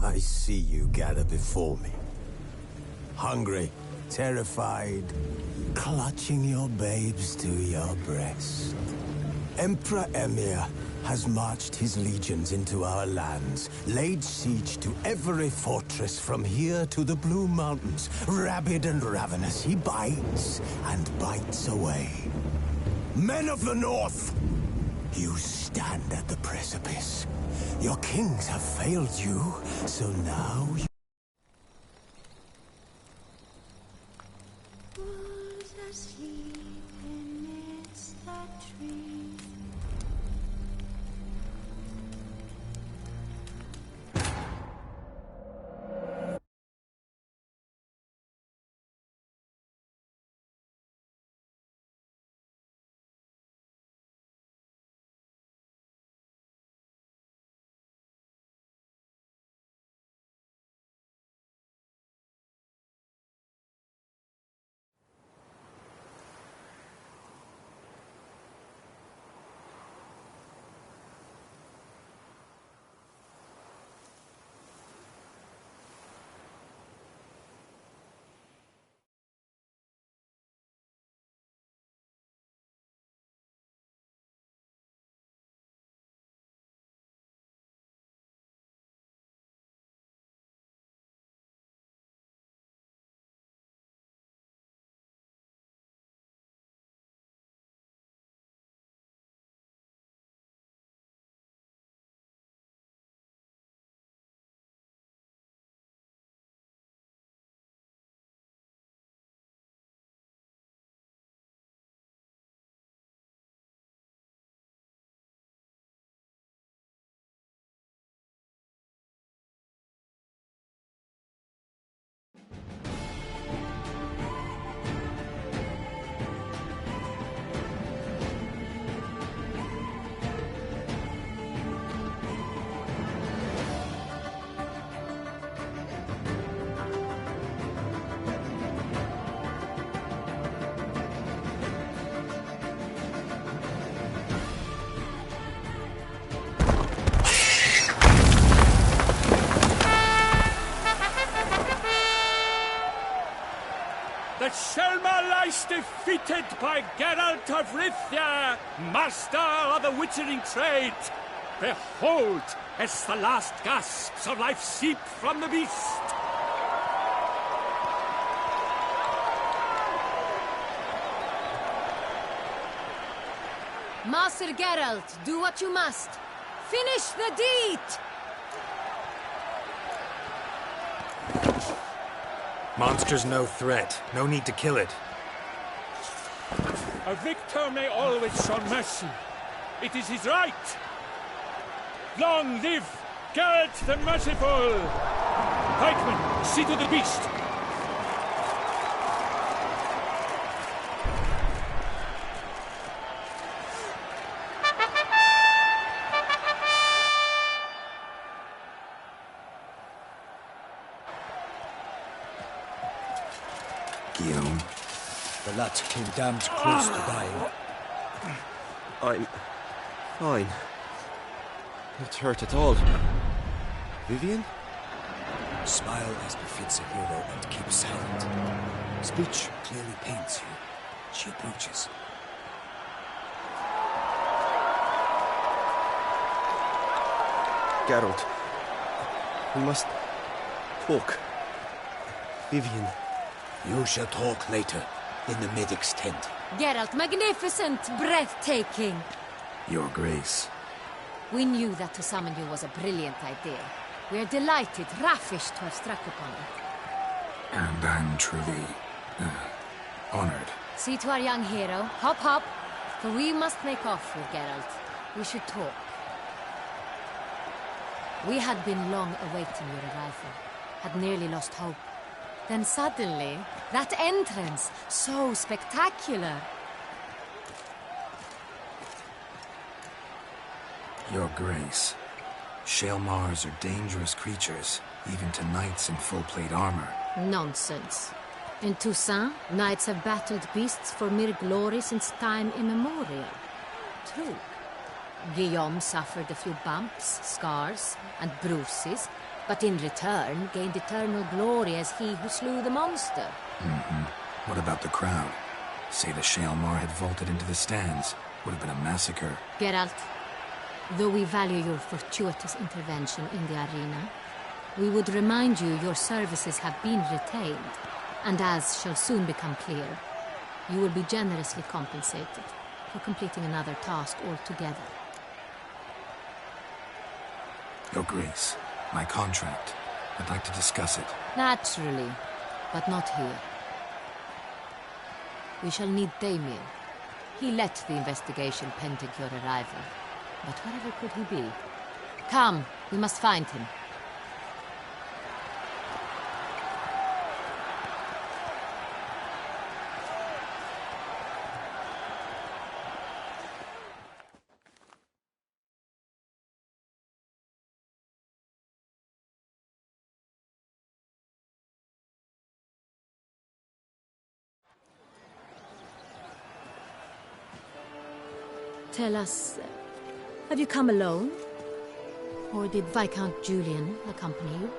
I see you gather before me. Hungry, terrified, clutching your babes to your breast. Emperor Emir has marched his legions into our lands, laid siege to every fortress from here to the Blue Mountains. Rabid and ravenous, he bites and bites away. Men of the North, you stand at the precipice. Your kings have failed you, so now you... The Shelma lies defeated by Geralt of Rithia, master of the witchering trade. Behold, as the last gasps of life seep from the beast. Master Geralt, do what you must. Finish the deed! Monster's no threat. No need to kill it. A victor may always show mercy. It is his right. Long live Geralt the Merciful! Pikemen, see to the beast! Guillaume, the lad came damned close to dying. I'm fine. Not hurt at all. Vivian? Smile as befits a hero and keep silent. Speech clearly paints you. She approaches. Geralt, we must talk. Vivian. You shall talk later, in the medic's tent. Geralt, magnificent, breathtaking. Your Grace. We knew that to summon you was a brilliant idea. We are delighted, ravished to have struck upon it. And I'm truly... honored. See to our young hero. Hop, hop. For we must make off with Geralt. We should talk. We had been long awaiting your arrival. Had nearly lost hope. Then suddenly, that entrance, so spectacular. Your Grace. Shaelmars are dangerous creatures, even to knights in full-plate armor. Nonsense. In Toussaint, knights have battled beasts for mere glory since time immemorial. True. Guillaume suffered a few bumps, scars, and bruises, but in return gained eternal glory as he who slew the monster. What about the crowd? Say the Shaelmar had vaulted into the stands. Would have been a massacre. Geralt, though we value your fortuitous intervention in the arena, we would remind you your services have been retained, and as shall soon become clear, you will be generously compensated for completing another task altogether. Your Grace, my contract. I'd like to discuss it. Naturally, but not here. We shall need Damien. He led the investigation pending your arrival. But wherever could he be? Come, we must find him. Tell us, have you come alone? Or did Viscount Julian accompany you?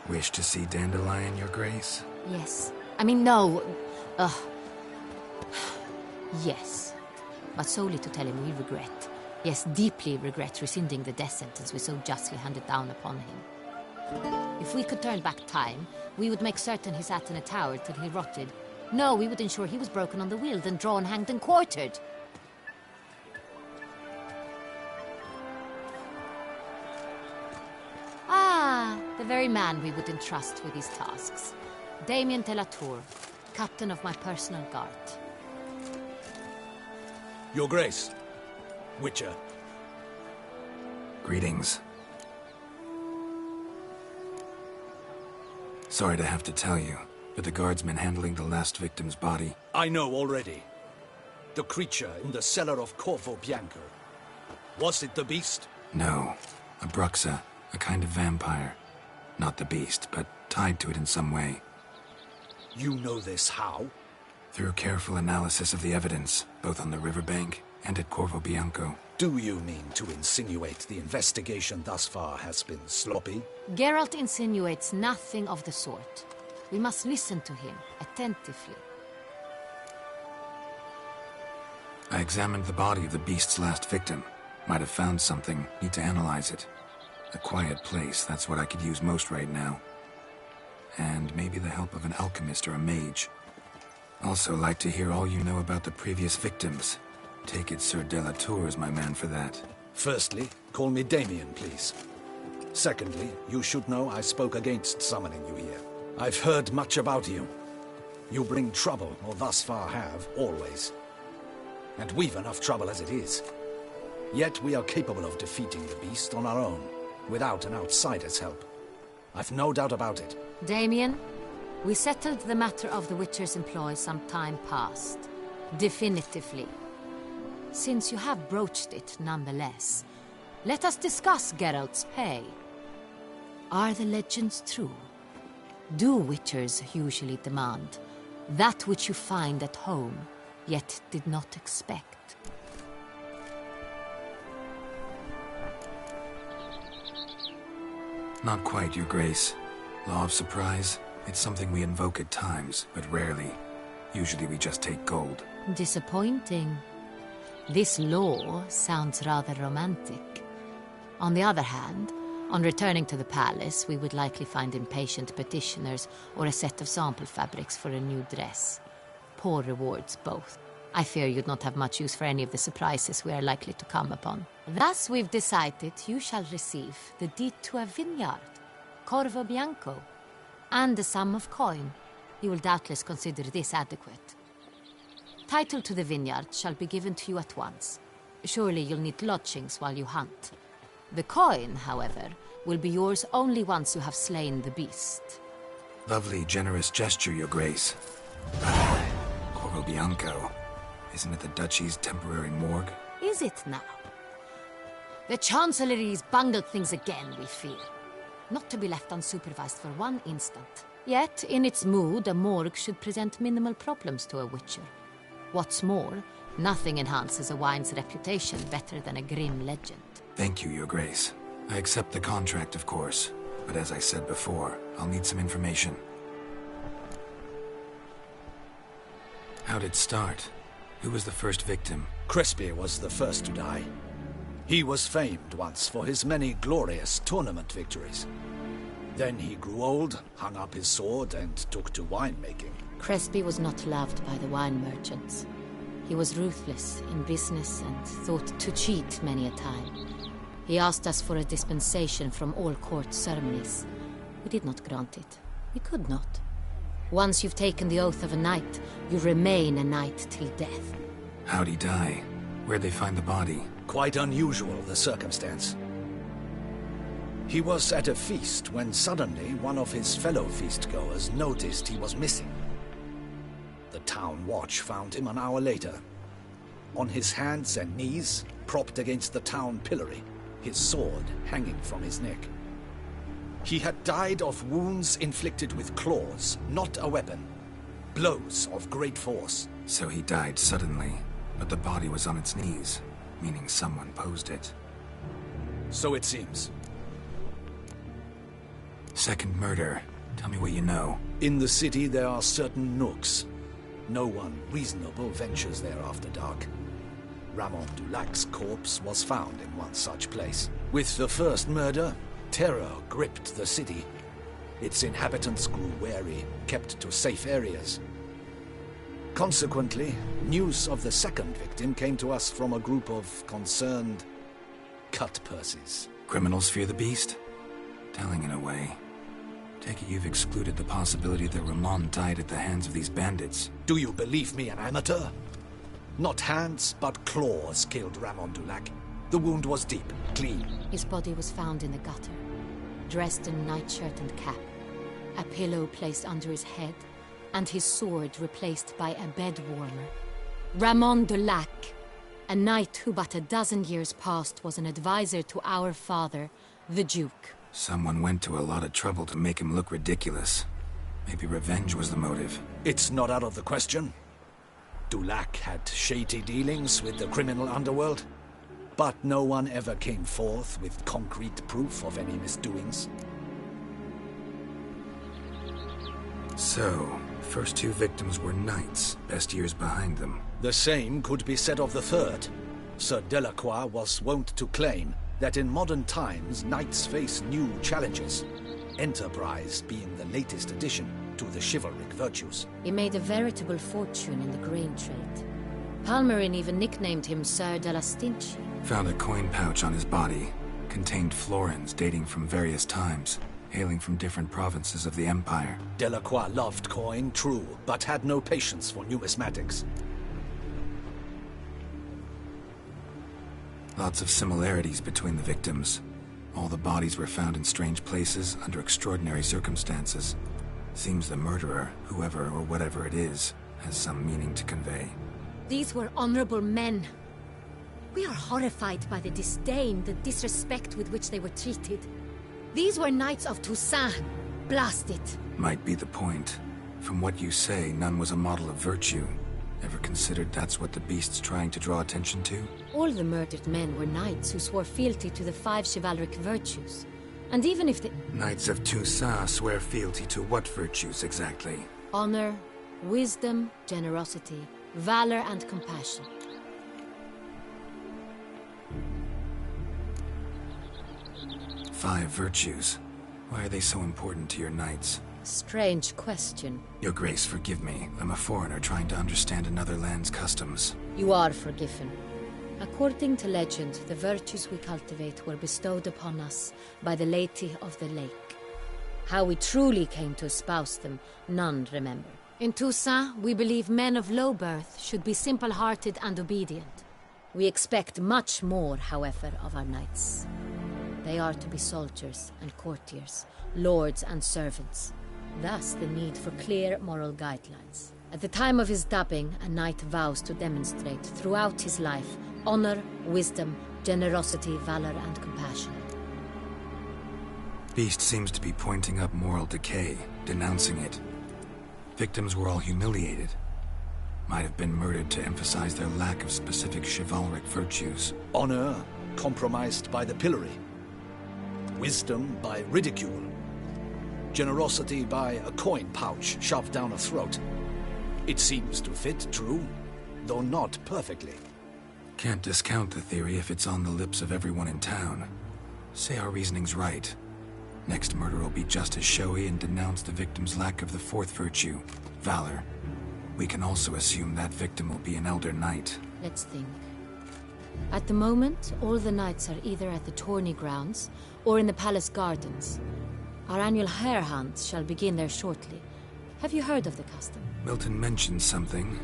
Wish to see Dandelion, Your Grace? Yes. I mean, no. Yes. But solely to tell him we regret. Yes, deeply regret rescinding the death sentence we so justly handed down upon him. If we could turn back time, we would make certain he sat in a tower till he rotted. No, we would ensure he was broken on the wheel, then drawn, hanged, and quartered. Ah, the very man we would entrust with these tasks. Damien de la Tour, captain of my personal guard. Your Grace. Witcher. Greetings. Sorry to have to tell you, but the guardsman handling the last victim's body... I know already. The creature in the cellar of Corvo Bianco. Was it the beast? No. A Bruxa, a kind of vampire. Not the beast, but tied to it in some way. You know this how? Through careful analysis of the evidence, both on the riverbank and at Corvo Bianco. Do you mean to insinuate the investigation thus far has been sloppy? Geralt insinuates nothing of the sort. We must listen to him attentively. I examined the body of the beast's last victim. Might have found something. Need to analyze it. A quiet place, that's what I could use most right now. And maybe the help of an alchemist or a mage. Also like to hear all you know about the previous victims. Take it Sir de la Tour is my man for that. Firstly, call me Damien, please. Secondly, you should know I spoke against summoning you here. I've heard much about you. You bring trouble, or thus far have, always. And we've enough trouble as it is. Yet we are capable of defeating the beast on our own, without an outsider's help. I've no doubt about it. Damien, we settled the matter of the Witcher's employ some time past. Definitively. Since you have broached it nonetheless, let us discuss Geralt's pay. Are the legends true? Do Witchers usually demand that which you find at home, yet did not expect? Not quite, Your Grace. Law of surprise, it's something we invoke at times, but rarely. Usually we just take gold. Disappointing. This law sounds rather romantic. On the other hand, on returning to the palace, we would likely find impatient petitioners or a set of sample fabrics for a new dress. Poor rewards, both. I fear you'd not have much use for any of the surprises we are likely to come upon. Thus, we've decided you shall receive the deed to a vineyard, Corvo Bianco, and a sum of coin. You will doubtless consider this adequate. Title to the vineyard shall be given to you at once. Surely you'll need lodgings while you hunt. The coin, however, will be yours only once you have slain the beast. Lovely, generous gesture, Your Grace. Corvo Bianco. Isn't it the Duchy's temporary morgue? Is it now? The Chancellery's bungled things again, we fear. Not to be left unsupervised for one instant. Yet, in its mood, a morgue should present minimal problems to a Witcher. What's more, nothing enhances a wine's reputation better than a grim legend. Thank you, Your Grace. I accept the contract, of course. But as I said before, I'll need some information. How'd it start? Who was the first victim? Crespi was the first to die. He was famed once for his many glorious tournament victories. Then he grew old, hung up his sword, and took to winemaking. Crespi was not loved by the wine merchants. He was ruthless in business and thought to cheat many a time. He asked us for a dispensation from all court ceremonies. We did not grant it. We could not. Once you've taken the oath of a knight, you remain a knight till death. How'd he die? Where'd they find the body? Quite unusual, the circumstance. He was at a feast when suddenly one of his fellow feastgoers noticed he was missing. The town watch found him an hour later. On his hands and knees, propped against the town pillory, his sword hanging from his neck. He had died of wounds inflicted with claws, not a weapon. Blows of great force. So he died suddenly, but the body was on its knees, meaning someone posed it. So it seems. Second murder. Tell me what you know. In the city there are certain nooks. No one reasonable ventures there after dark. Ramon Dulac's corpse was found in one such place. With the first murder, terror gripped the city. Its inhabitants grew wary, kept to safe areas. Consequently, news of the second victim came to us from a group of concerned cut-purses. Criminals fear the beast? Telling in a way. Take it you've excluded the possibility that Ramon died at the hands of these bandits. Do you believe me an amateur? Not hands, but claws killed Ramon Dulac. The wound was deep, clean. His body was found in the gutter, dressed in nightshirt and cap, a pillow placed under his head, and his sword replaced by a bed warmer. Ramon Dulac, a knight who but a dozen years past was an advisor to our father, the Duke. Someone went to a lot of trouble to make him look ridiculous. Maybe revenge was the motive. It's not out of the question. Dulac had shady dealings with the criminal underworld, but no one ever came forth with concrete proof of any misdoings. So, first two victims were knights, best years behind them. The same could be said of the third. Sir Delacroix was wont to claim that in modern times knights face new challenges, enterprise being the latest addition to the chivalric virtues. He made a veritable fortune in the grain trade. Palmerin even nicknamed him Sir de la Stinchi. Found a coin pouch on his body. Contained florins dating from various times, hailing from different provinces of the Empire. Delacroix loved coin, true, but had no patience for numismatics. Lots of similarities between the victims. All the bodies were found in strange places under extraordinary circumstances. Seems the murderer, whoever or whatever it is, has some meaning to convey. These were honorable men. We are horrified by the disdain, the disrespect with which they were treated. These were knights of Toussaint. Blast it. Might be the point. From what you say, none was a model of virtue. Ever considered that's what the beast's trying to draw attention to? All the murdered men were knights who swore fealty to the 5 chivalric virtues. And even if the... Knights of Toussaint swear fealty to what virtues exactly? Honor, wisdom, generosity, valor, and compassion. Five virtues. Why are they so important to your knights? Strange question. Your Grace, forgive me. I'm a foreigner trying to understand another land's customs. You are forgiven. According to legend, the virtues we cultivate were bestowed upon us by the Lady of the Lake. How we truly came to espouse them, none remember. In Toussaint, we believe men of low birth should be simple-hearted and obedient. We expect much more, however, of our knights. They are to be soldiers and courtiers, lords and servants. Thus the need for clear moral guidelines. At the time of his dubbing, a knight vows to demonstrate throughout his life honor, wisdom, generosity, valor, and compassion. Beast seems to be pointing up moral decay, denouncing it. Victims were all humiliated. Might have been murdered to emphasize their lack of specific chivalric virtues. Honor compromised by the pillory. Wisdom by ridicule. Generosity by a coin pouch shoved down a throat. It seems to fit true, though not perfectly. Can't discount the theory if it's on the lips of everyone in town. Say our reasoning's right. Next murder will be just as showy and denounce the victim's lack of the fourth virtue, valor. We can also assume that victim will be an elder knight. Let's think. At the moment, all the knights are either at the tourney grounds or in the palace gardens. Our annual hare hunt shall begin there shortly. Have you heard of the custom? Milton mentioned something.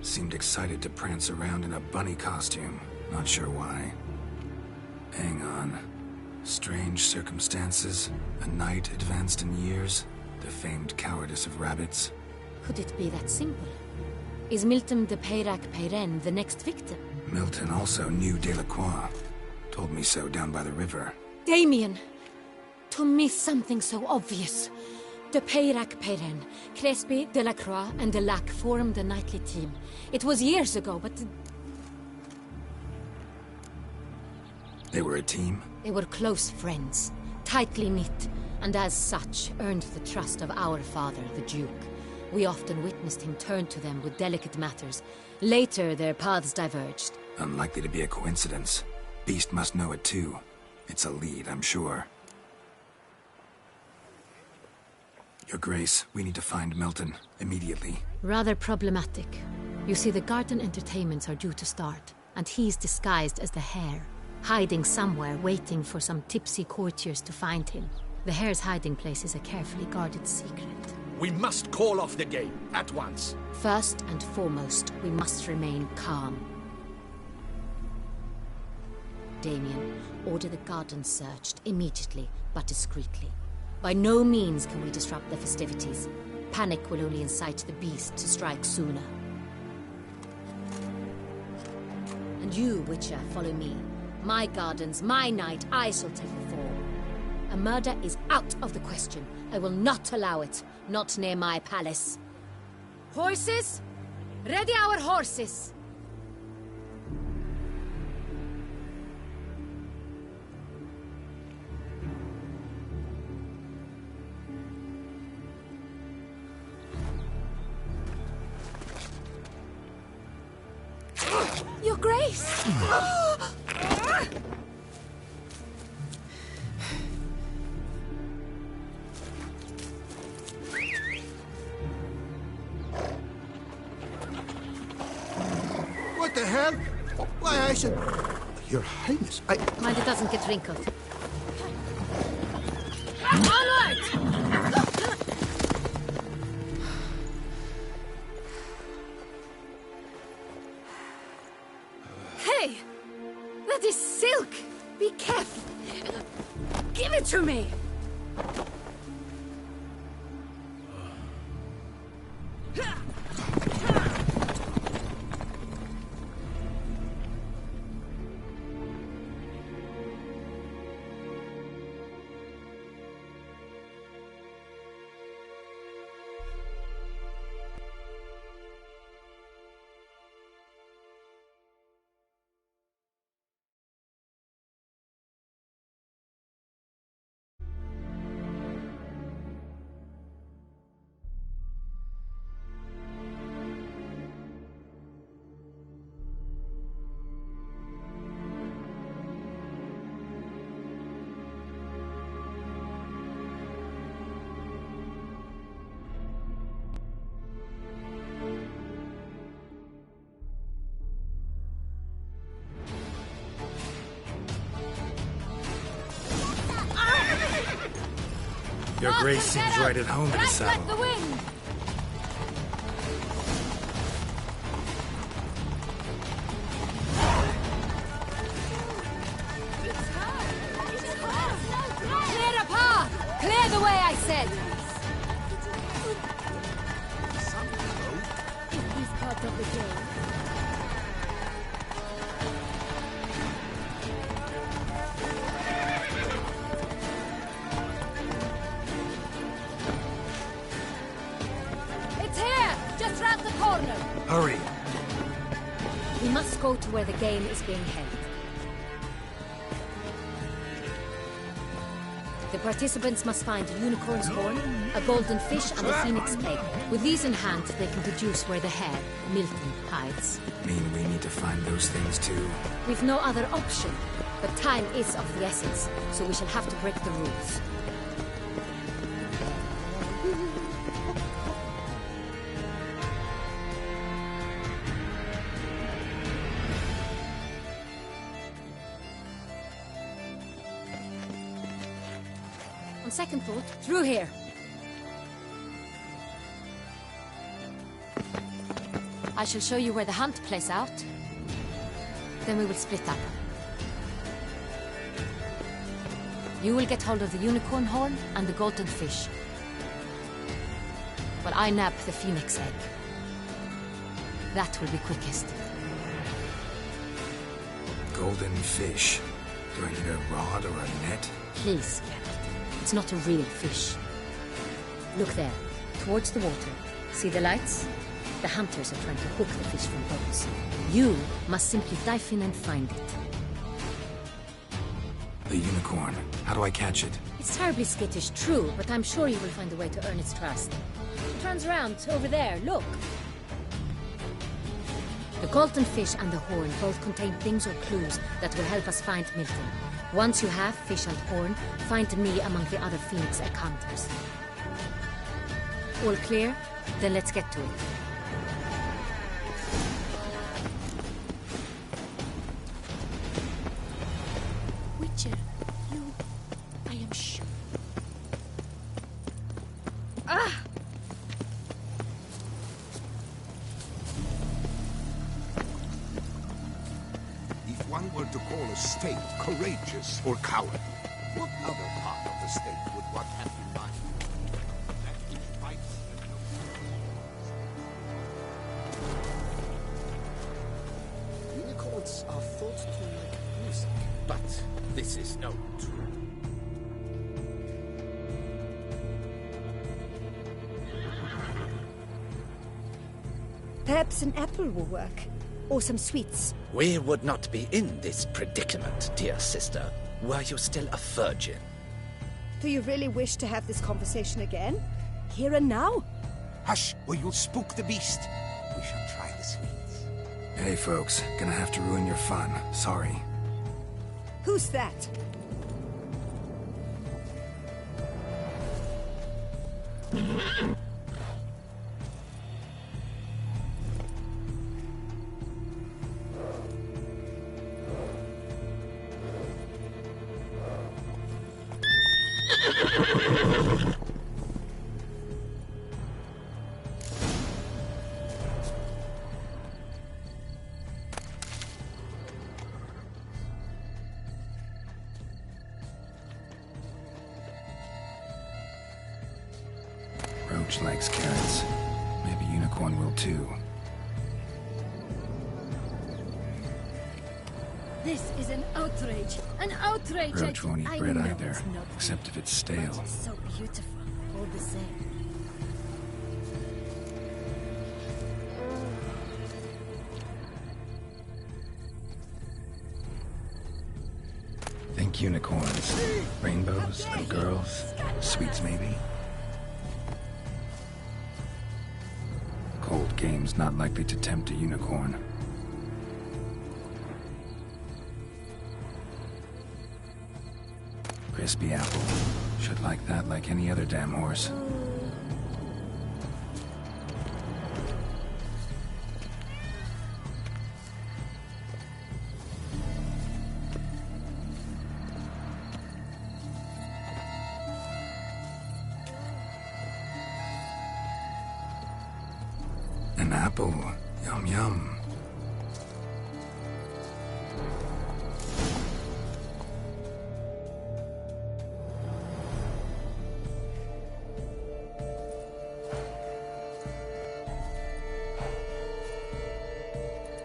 Seemed excited to prance around in a bunny costume. Not sure why. Hang on. Strange circumstances. A knight advanced in years. The famed cowardice of rabbits. Could it be that simple? Is Milton de Peyrac-Peyren the next victim? Milton also knew Delacroix. Told me so down by the river. Damien! To miss something so obvious. De Peyrac-Peyren, Crespi, Delacroix, and Delac formed a knightly team. It was years ago, but... They were a team? They were close friends, tightly knit, and as such, earned the trust of our father, the Duke. We often witnessed him turn to them with delicate matters. Later, their paths diverged. Unlikely to be a coincidence. Beast must know it too. It's a lead, I'm sure. Your Grace, we need to find Milton, immediately. Rather problematic. You see, the garden entertainments are due to start, and he's disguised as the hare, hiding somewhere, waiting for some tipsy courtiers to find him. The hare's hiding place is a carefully guarded secret. We must call off the game, at once. First and foremost, we must remain calm. Damien, order the garden searched immediately, but discreetly. By no means can we disrupt the festivities. Panic will only incite the beast to strike sooner. And you, Witcher, follow me. My gardens, my night, I shall take the fall. A murder is out of the question. I will not allow it. Not near my palace. Horses? Ready our horses! Your Grace! What the hell? Why, I said... Your Highness, I... Mind it doesn't get wrinkled. Onward! Hey! That is silk! Be careful! Give it to me! Your Grace seems right at home in the Right saddle. like the wind! Clear a path! Clear the way, I said! He's part of the game. Round the corner. Hurry! We must go to where the game is being held. The participants must find a unicorn's horn, a golden fish, and a phoenix egg. With these in hand, they can deduce where the hare, Milton, hides. Mean we need to find those things too? We've no other option, but time is of the essence, so we shall have to break the rules. On second thought, through here. I shall show you where the hunt plays out. Then we will split up. You will get hold of the unicorn horn and the golden fish, while I nab the phoenix egg. That will be quickest. Golden fish. Do I need a rod or a net? Please, Geralt. It's not a real fish. Look there, towards the water. See the lights? The hunters are trying to hook the fish from boats. You must simply dive in and find it. The unicorn. How do I catch it? It's terribly skittish, true, but I'm sure you will find a way to earn its trust. It turns around, over there, look. The golden fish and the horn both contain things or clues that will help us find Milton. Once you have fish and horn, find me among the other phoenix egg hunters. All clear? Then let's get to it. Witcher, I am sure. If one were to call a state courageous or cowardly, what other part of the state would one have in mind? That which fights and Unicorns are thought to like music, but this is no true. Perhaps an apple will work. Or some sweets. We would not be in this predicament, dear sister, were you still a virgin. Do you really wish to have this conversation again? Here and now? Hush, or you'll spook the beast. We shall try the sweets. Hey folks, gonna have to ruin your fun. Sorry. Who's that? Roach likes carrots. Maybe unicorn will too. This is an outrage. An outrage. Roach won't eat I bread know either, it's not except if it's real, stale. but it's so beautiful, all the same. Think unicorns. Rainbows, little girls, sweets maybe. Cold game's not likely to tempt a unicorn. Crispy apple. Should like that like any other damn horse. An apple. Yum yum.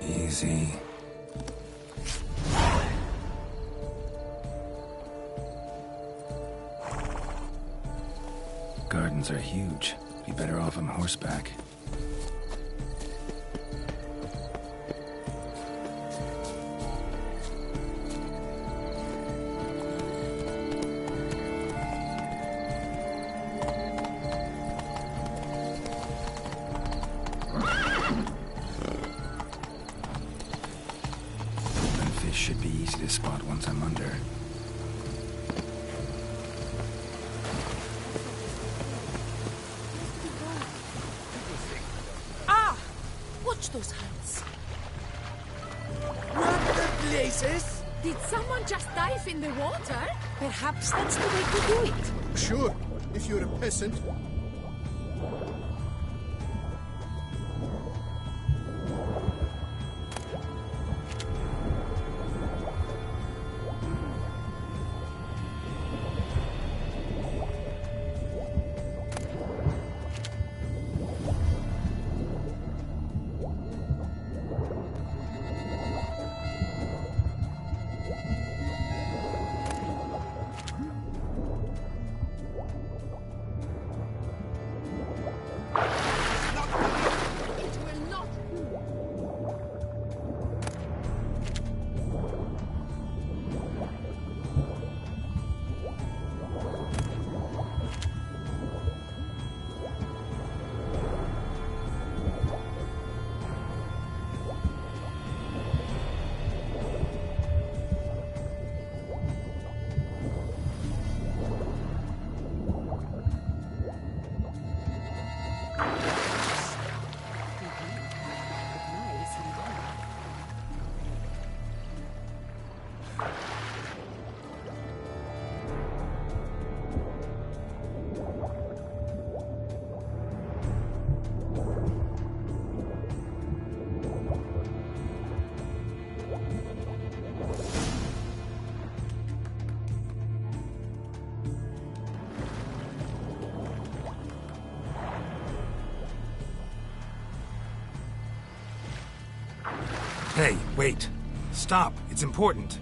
Easy. Gardens are huge. Be better off on horseback. should be easy to spot once I'm under. Ah! Watch those hands. What the blazes? Did someone just dive in the water? Perhaps that's the way to do it. Sure, if you're a peasant. Hey, wait. Stop. It's important.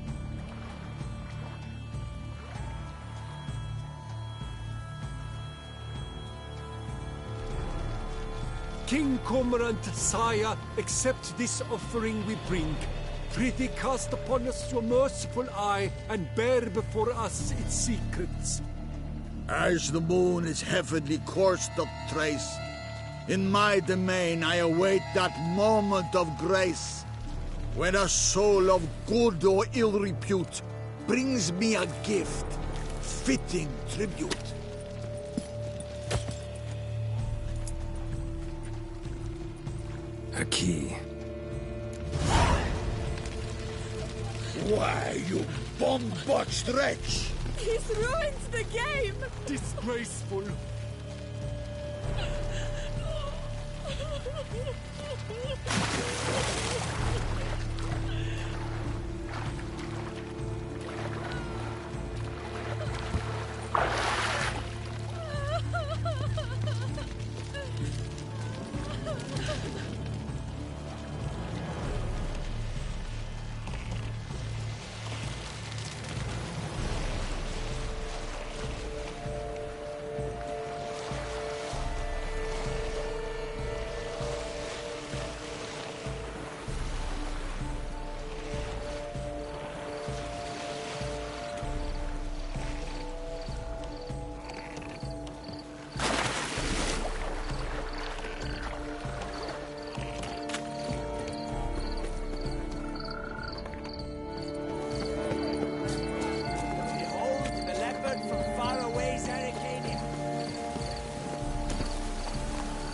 King Cormorant, sire, accept this offering we bring. Prithee cast upon us your merciful eye, and bear before us its secrets. As the moon is heavenly coursed of trace, in my domain I await that moment of grace, when a soul of good or ill repute brings me a gift, fitting tribute. A key. Why, you bomb-botched wretch! He's ruined the game! Disgraceful.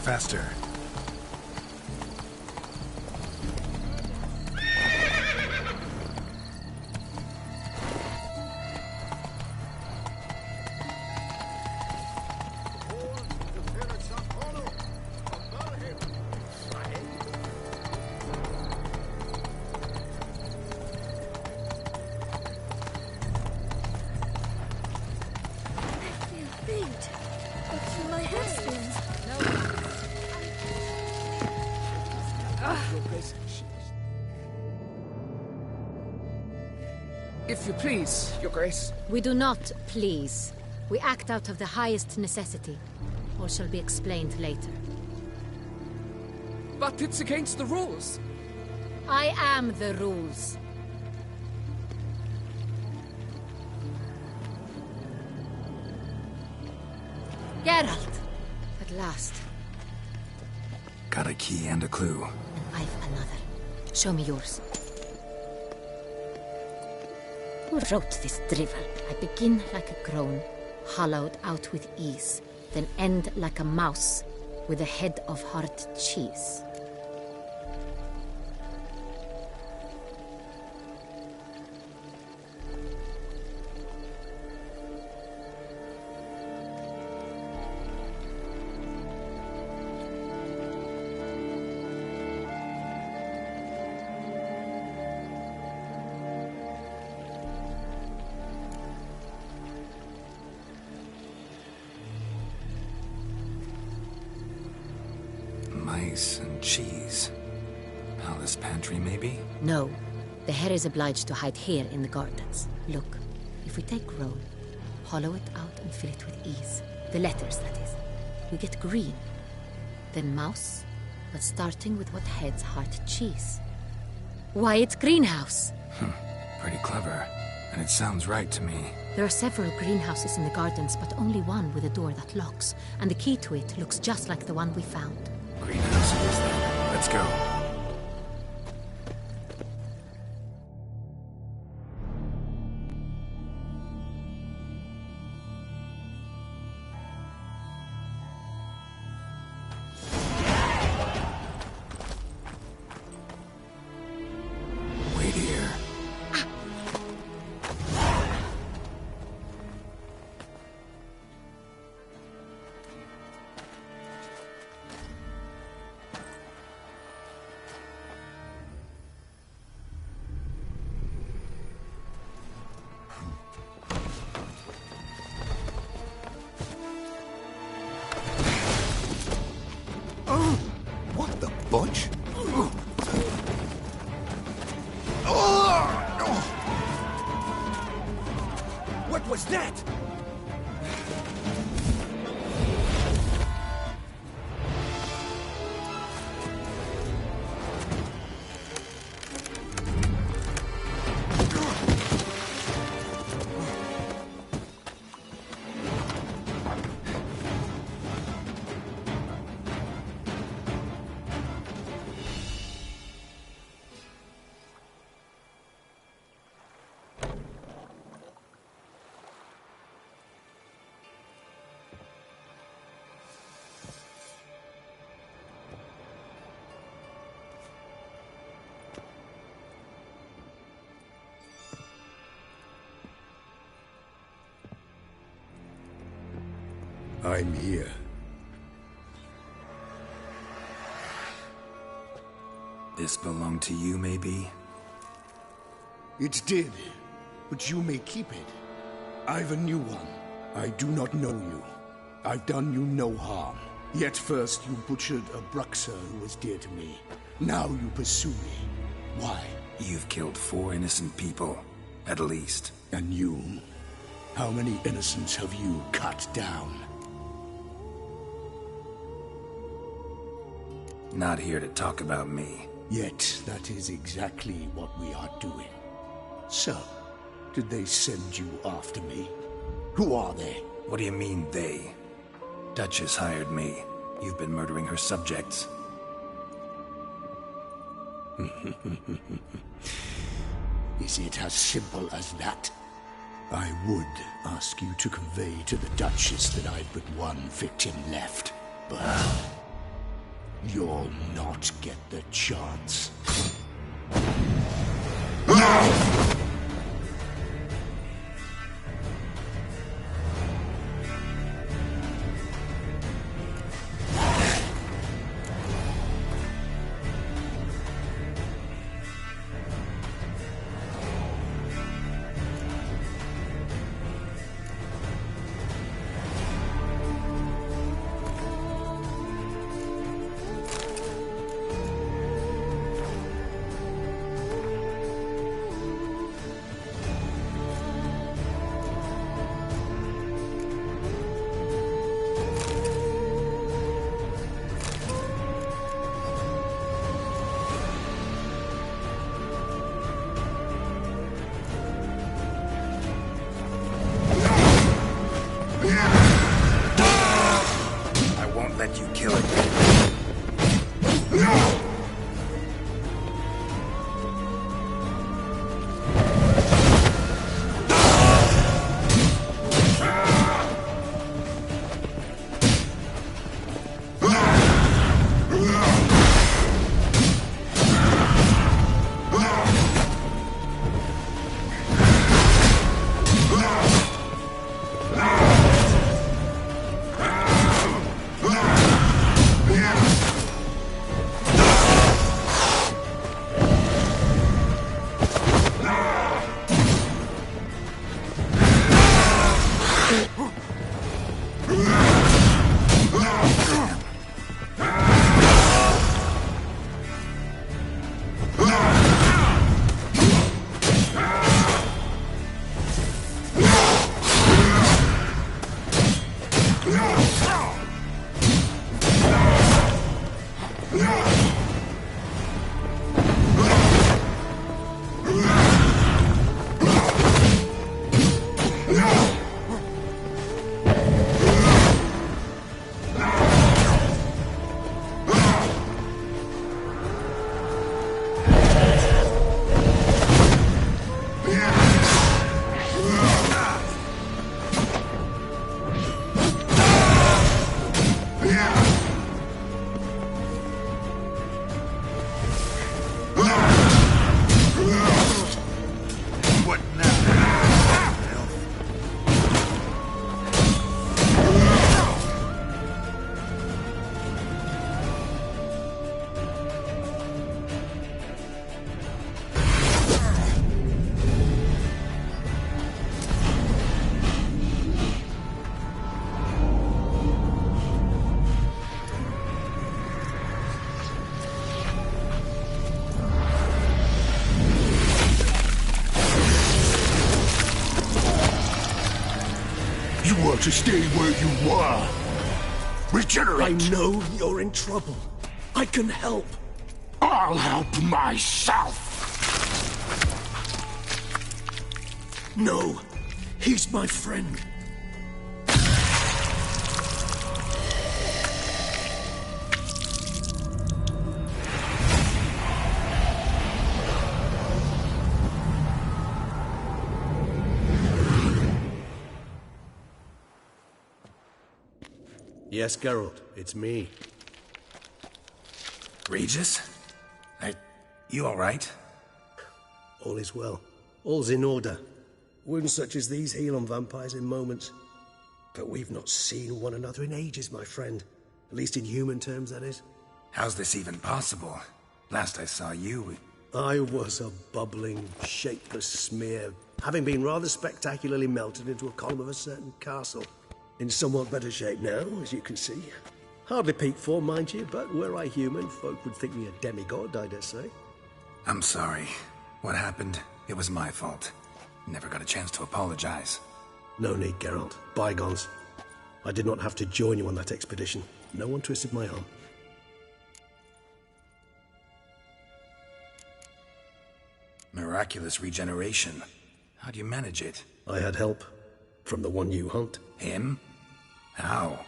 Faster. If you please, Your Grace. We do not please. We act out of the highest necessity. All shall be explained later. But it's against the rules. I am the rules. Geralt! At last. Got a key and a clue. I've another. Show me yours. Who wrote this drivel? I begin like a groan, hollowed out with ease, then end like a mouse with a head of hard cheese. Mice and cheese. Palace pantry, maybe? No. The hare is obliged to hide here in the gardens. Look, if we take roll, hollow it out and fill it with ease. The letters, that is. We get green. Then mouse, but starting with what heads heart cheese. Why, it's greenhouse! Pretty clever. And it sounds right to me. There are several greenhouses in the gardens, but only one with a door that locks. And the key to it looks just like the one we found. Greenhouse it is then. Let's go. Wait here. What the bunch? What was that? I'm here. This belonged to you, maybe? It did, but you may keep it. I've a new one. I do not know you. I've done you no harm. Yet first you butchered a Bruxer who was dear to me. Now you pursue me. Why? You've killed 4 innocent people, at least. And you? How many innocents have you cut down? Not here to talk about me. Yet that is exactly what we are doing. So, did they send you after me? Who are they? What do you mean, they? Duchess hired me. You've been murdering her subjects. Is it as simple as that? I would ask you to convey to the Duchess that I've but one victim left, but you'll not get the chance. ought to stay where you were. Regenerate! I know you're in trouble. I can help. I'll help myself! No, he's my friend. Yes, Geralt, it's me. Regis? You alright? All is well. All's in order. Wounds such as these heal on vampires in moments. But we've not seen one another in ages, my friend. At least in human terms, that is. How's this even possible? Last I saw you... I was a bubbling, shapeless smear, having been rather spectacularly melted into a column of a certain castle. In somewhat better shape now, as you can see. Hardly peak form, mind you, but were I human, folk would think me a demigod, I dare say. I'm sorry. What happened, it was my fault. Never got a chance to apologize. No need, Geralt. Bygones. I did not have to join you on that expedition. No one twisted my arm. Miraculous regeneration. How'd you manage it? I had help. From the one you hunt. Him? How?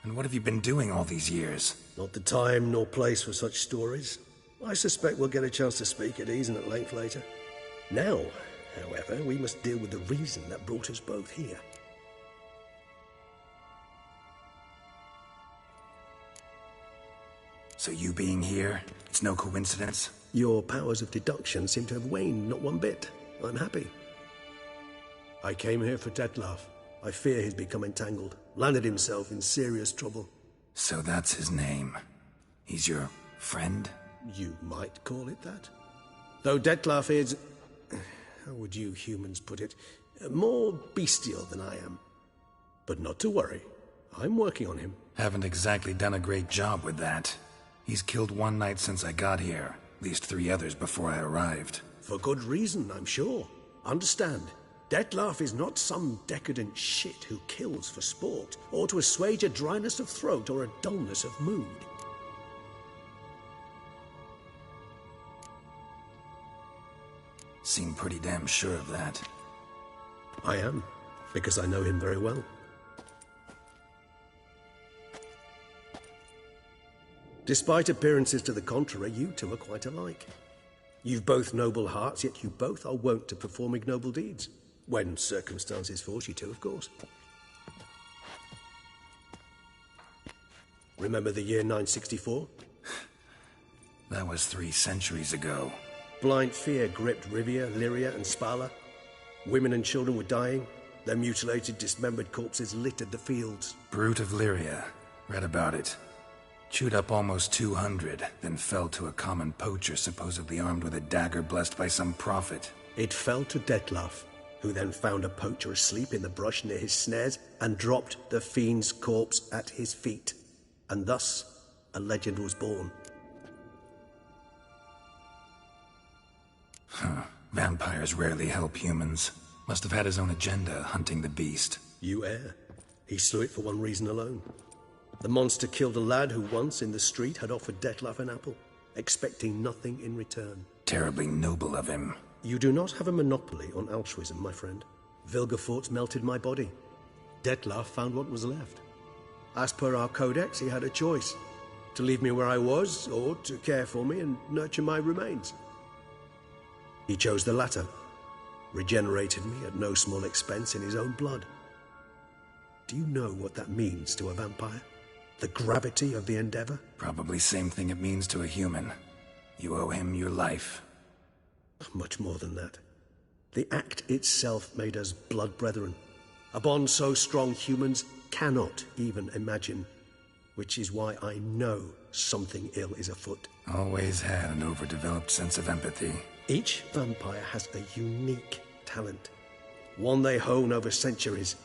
And what have you been doing all these years? Not the time nor place for such stories. I suspect we'll get a chance to speak at ease and at length later. Now, however, we must deal with the reason that brought us both here. So you being here, it's no coincidence? Your powers of deduction seem to have waned not one bit. I'm happy. I came here for Detlef. I fear he's become entangled, landed himself in serious trouble. So that's his name. He's your friend? You might call it that. Though Detlef is... how would you humans put it? More bestial than I am. But not to worry. I'm working on him. Haven't exactly done a great job with that. He's killed one knight since I got here. At least 3 others before I arrived. For good reason, I'm sure. Understand, Detlef is not some decadent shit who kills for sport, or to assuage a dryness of throat or a dullness of mood. Seem pretty damn sure of that. I am, because I know him very well. Despite appearances to the contrary, you two are quite alike. You've both noble hearts, yet you both are wont to perform ignoble deeds. When circumstances force you to, of course. Remember the year 964? That was 3 centuries ago. Blind fear gripped Rivia, Lyria, and Spala. Women and children were dying. Their mutilated, dismembered corpses littered the fields. Brute of Lyria. Read about it. Chewed up almost 200, then fell to a common poacher supposedly armed with a dagger blessed by some prophet. It fell to Detlef, who then found a poacher asleep in the brush near his snares and dropped the fiend's corpse at his feet. And thus, a legend was born. Vampires rarely help humans. Must have had his own agenda, hunting the beast. You err. He slew it for one reason alone. The monster killed a lad who once, in the street, had offered Detlef an apple, expecting nothing in return. Terribly noble of him. You do not have a monopoly on altruism, my friend. Vilgefortz melted my body. Detlef found what was left. As per our codex, he had a choice. To leave me where I was, or to care for me and nurture my remains. He chose the latter. Regenerated me at no small expense in his own blood. Do you know what that means to a vampire? The gravity of the endeavor? Probably same thing it means to a human. You owe him your life. Much more than that. The act itself made us blood brethren. A bond so strong humans cannot even imagine. Which is why I know something ill is afoot. Always had an overdeveloped sense of empathy. Each vampire has a unique talent. One they hone over centuries.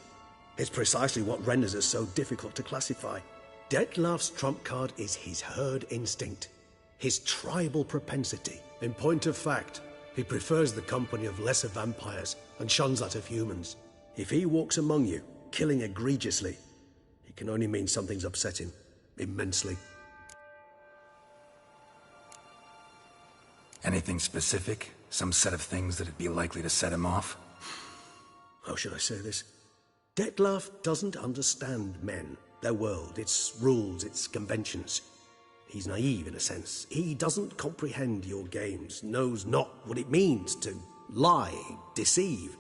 It's precisely what renders us so difficult to classify. Detlef's trump card is his herd instinct, his tribal propensity. In point of fact, he prefers the company of lesser vampires and shuns that of humans. If he walks among you, killing egregiously. It can only mean something's upset him. Immensely. Anything specific? Some set of things that'd be likely to set him off? How should I say this? Detlef doesn't understand men, their world, its rules, its conventions. He's naive in a sense. He doesn't comprehend your games, knows not what it means to lie, deceive.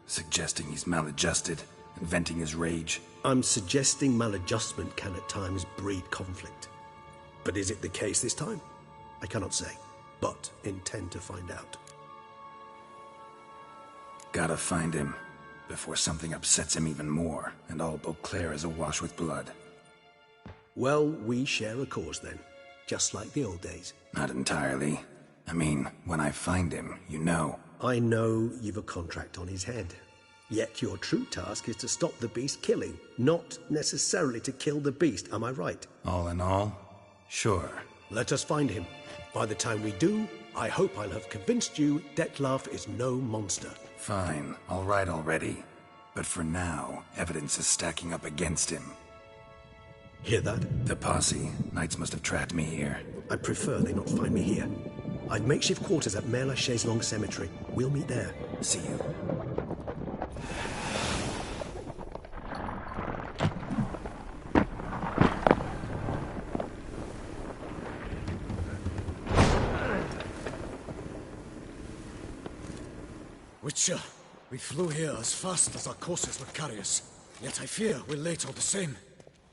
Suggesting he's maladjusted, and venting his rage. I'm suggesting maladjustment can at times breed conflict. But is it the case this time? I cannot say, but intend to find out. Gotta find him, before something upsets him even more, and all Beauclair is awash with blood. Well, we share a cause then, just like the old days. Not entirely. I mean, when I find him, you know. I know you've a contract on his head. Yet your true task is to stop the beast killing, not necessarily to kill the beast, am I right? All in all, sure. Let us find him. By the time we do, I hope I'll have convinced you Detlef is no monster. Fine, all right already. But for now, evidence is stacking up against him. Hear that? The posse. Knights must have trapped me here. I prefer they not find me here. I've makeshift quarters at Mère Lachaise Long Cemetery. We'll meet there. See you. Witcher, we flew here as fast as our courses would carry us. Yet I fear we're late all the same.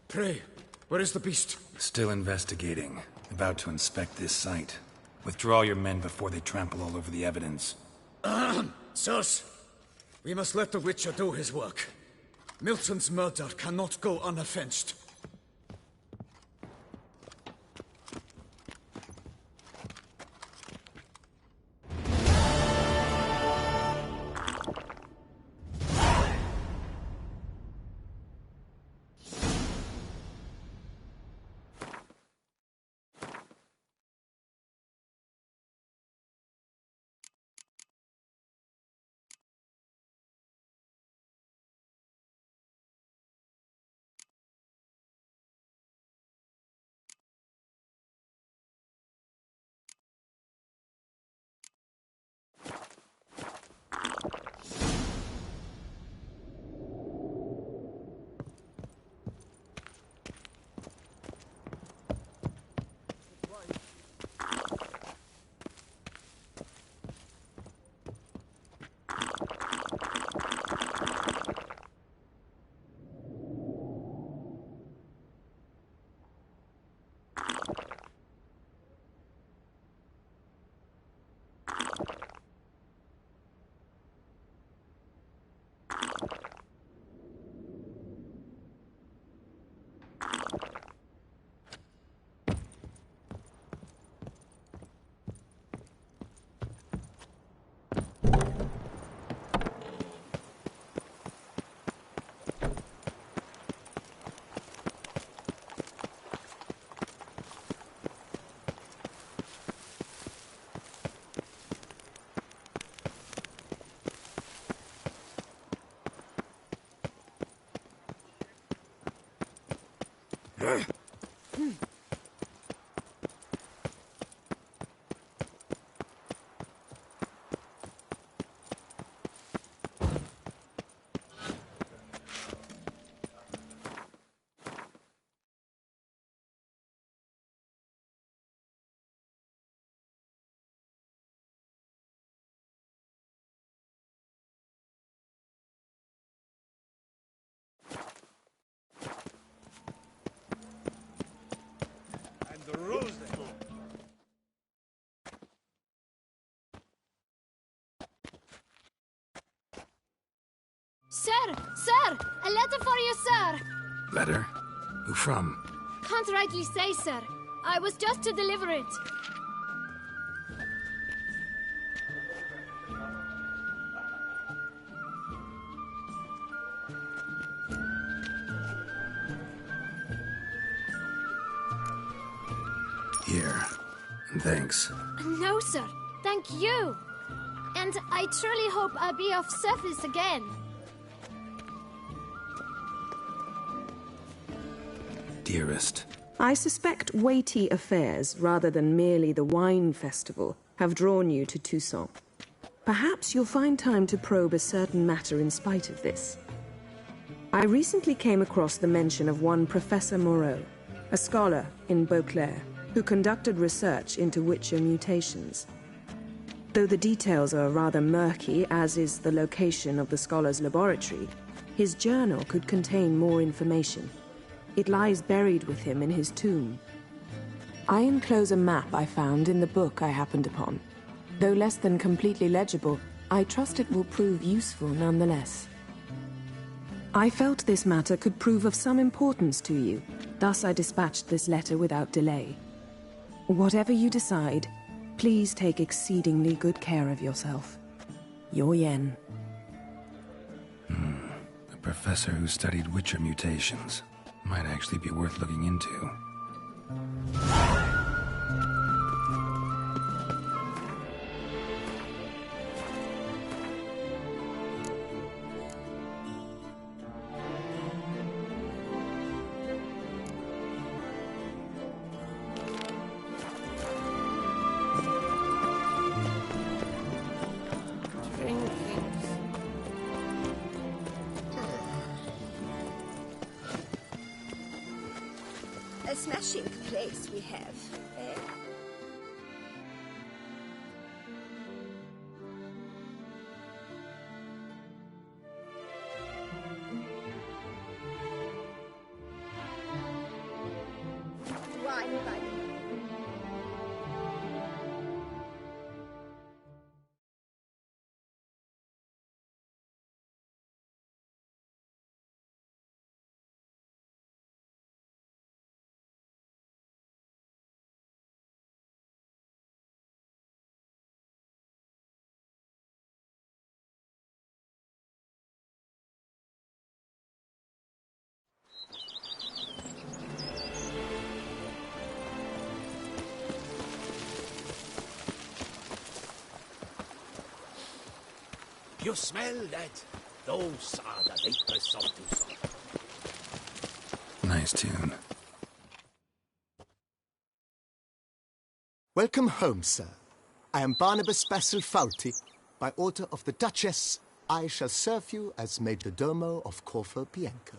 Pray, where is the beast? Still investigating. About to inspect this site. Withdraw your men before they trample all over the evidence. Sirs, we must let the Witcher do his work. Milton's murder cannot go unavenged. Sir! Sir! A letter for you, sir! Letter? Who from? Can't rightly say, sir. I was just to deliver it. Here. Thanks. No, sir. Thank you. And I truly hope I'll be of service again. dearest. I suspect weighty affairs, rather than merely the wine festival, have drawn you to Toussaint. Perhaps you'll find time to probe a certain matter in spite of this. I recently came across the mention of one Professor Moreau, a scholar in Beauclair, who conducted research into Witcher mutations. Though the details are rather murky, as is the location of the scholar's laboratory, his journal could contain more information. It lies buried with him in his tomb. I enclose a map I found in the book I happened upon. Though less than completely legible, I trust it will prove useful nonetheless. I felt this matter could prove of some importance to you, thus I dispatched this letter without delay. Whatever you decide, please take exceedingly good care of yourself. Your Yen. A professor who studied Witcher mutations. Might actually be worth looking into. A smashing place we have, eh? Wine, buddy. You smell that? Those are the vapors of Toussaint. Nice tune. Welcome home, sir. I am Barnabas Basil Fawlty. By order of the Duchess, I shall serve you as Major Domo of Corfu Bianco.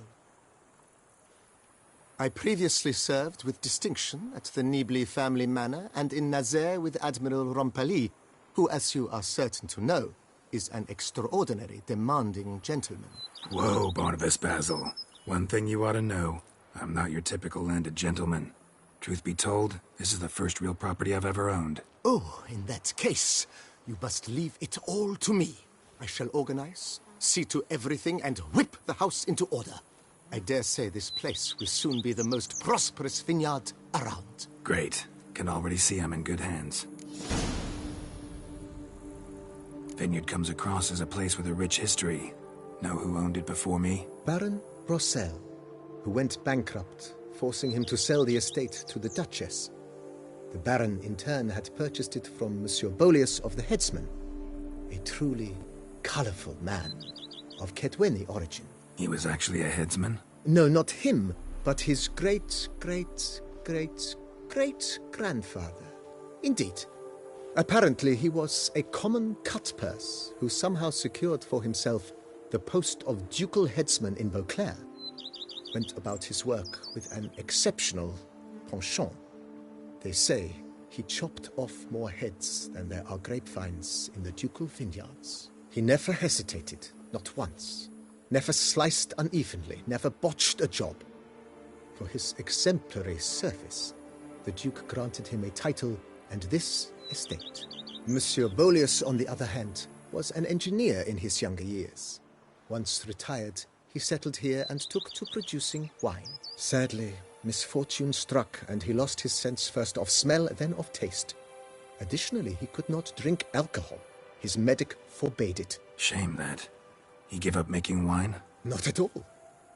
I previously served with distinction at the Nibli family manor and in Nazaire with Admiral Rompali, who, as you are certain to know, is an extraordinary, demanding gentleman. Whoa, Barnabas Basil. One thing you ought to know. I'm not your typical landed gentleman. Truth be told, this is the first real property I've ever owned. Oh, in that case, you must leave it all to me. I shall organize, see to everything, and whip the house into order. I dare say this place will soon be the most prosperous vineyard around. Great. Can already see I'm in good hands. Vineyard comes across as a place with a rich history. Know who owned it before me? Baron Rossel, who went bankrupt, forcing him to sell the estate to the Duchess. The Baron, in turn, had purchased it from Monsieur Bolius of the Headsman, a truly colorful man of Ketweni origin. He was actually a headsman? No, not him, but his great-great-great-great-grandfather. Indeed. Apparently, he was a common cut-purse who somehow secured for himself the post of ducal headsman in Beauclair. Went about his work with an exceptional penchant. They say he chopped off more heads than there are grapevines in the ducal vineyards. He never hesitated, not once. Never sliced unevenly, never botched a job. For his exemplary service, the Duke granted him a title and this estate. Monsieur Bolius, on the other hand, was an engineer in his younger years. Once retired, he settled here and took to producing wine. Sadly, misfortune struck and he lost his sense first of smell, then of taste. Additionally, he could not drink alcohol. His medic forbade it. Shame that. He gave up making wine? Not at all.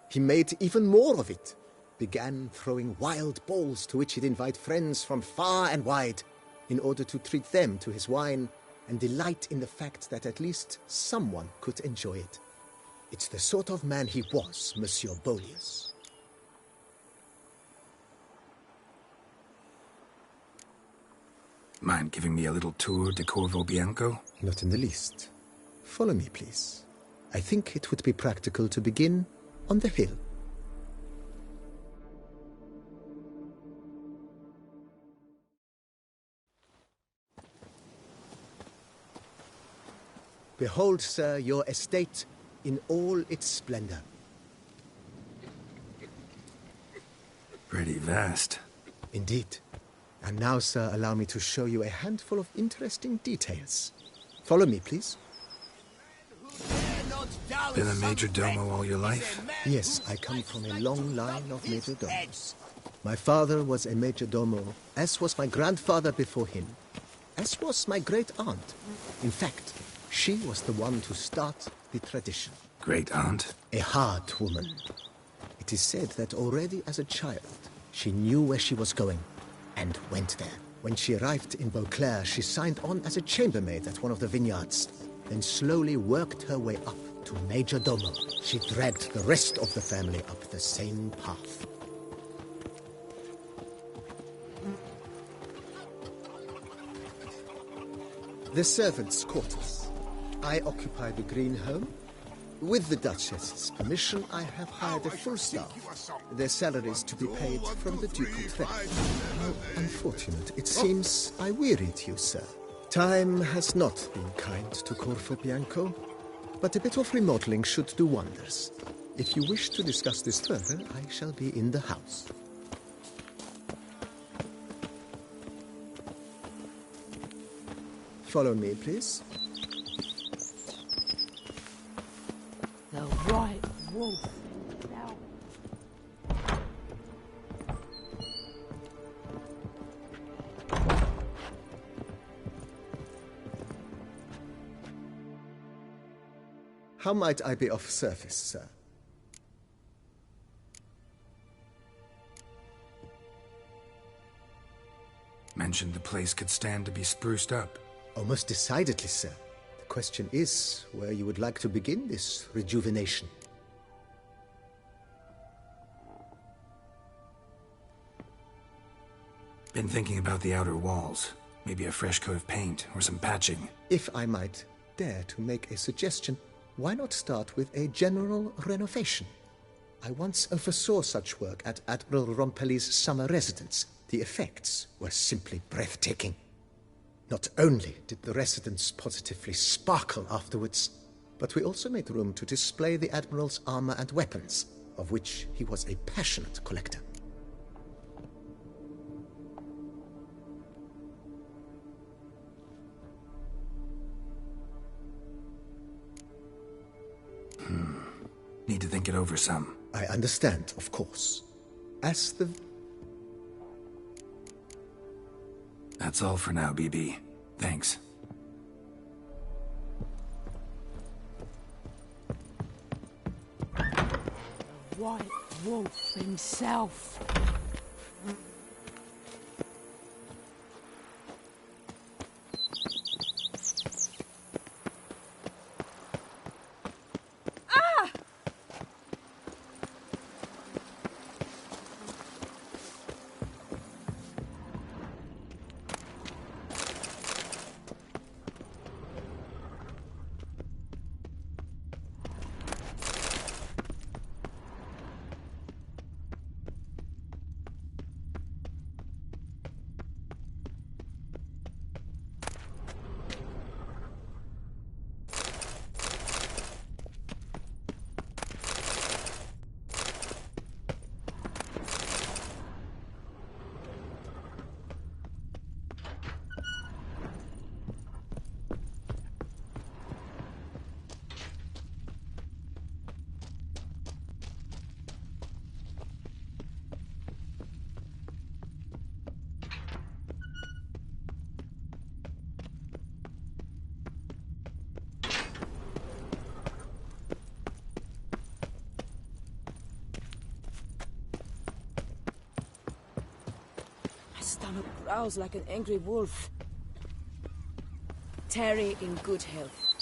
He made even more of it. Began throwing wild balls to which he'd invite friends from far and wide in order to treat them to his wine and delight in the fact that at least someone could enjoy it. It's the sort of man he was, Monsieur Bolius. Mind giving me a little tour de Corvo Bianco? Not in the least. Follow me, please. I think it would be practical to begin on the hill. Behold, sir, your estate in all its splendor. Pretty vast. Indeed. And now, sir, allow me to show you a handful of interesting details. Follow me, please. Been a majordomo all your life? Yes, I come from a long line of majordomos. My father was a majordomo, as was my grandfather before him, as was my great-aunt. In fact, she was the one to start the tradition. Great-aunt? A hard woman. It is said that already as a child, she knew where she was going, and went there. When she arrived in Beauclair, she signed on as a chambermaid at one of the vineyards, then slowly worked her way up to majordomo. She dragged the rest of the family up the same path. The servants' quarters. I occupy the green home. With the Duchess's permission, I have hired a full staff. Their salaries to be paid from the ducal treasury. How unfortunate. It seems I wearied you, sir. Time has not been kind to Corvo Bianco, but a bit of remodeling should do wonders. If you wish to discuss this further, I shall be in the house. Follow me, please. The white wolf. How might I be of service, sir? Mentioned the place could stand to be spruced up. Oh, most decidedly, sir. The question is where you would like to begin this rejuvenation. Been thinking about the outer walls. Maybe a fresh coat of paint or some patching. If I might dare to make a suggestion, why not start with a general renovation? I once oversaw such work at Admiral Rompelli's summer residence. The effects were simply breathtaking. Not only did the residence positively sparkle afterwards, but we also made room to display the Admiral's armor and weapons, of which he was a passionate collector. Need to think it over some. I understand, of course. As the... That's all for now, BB. Thanks. The white wolf himself. Stomach growls like an angry wolf. Tarry in good health.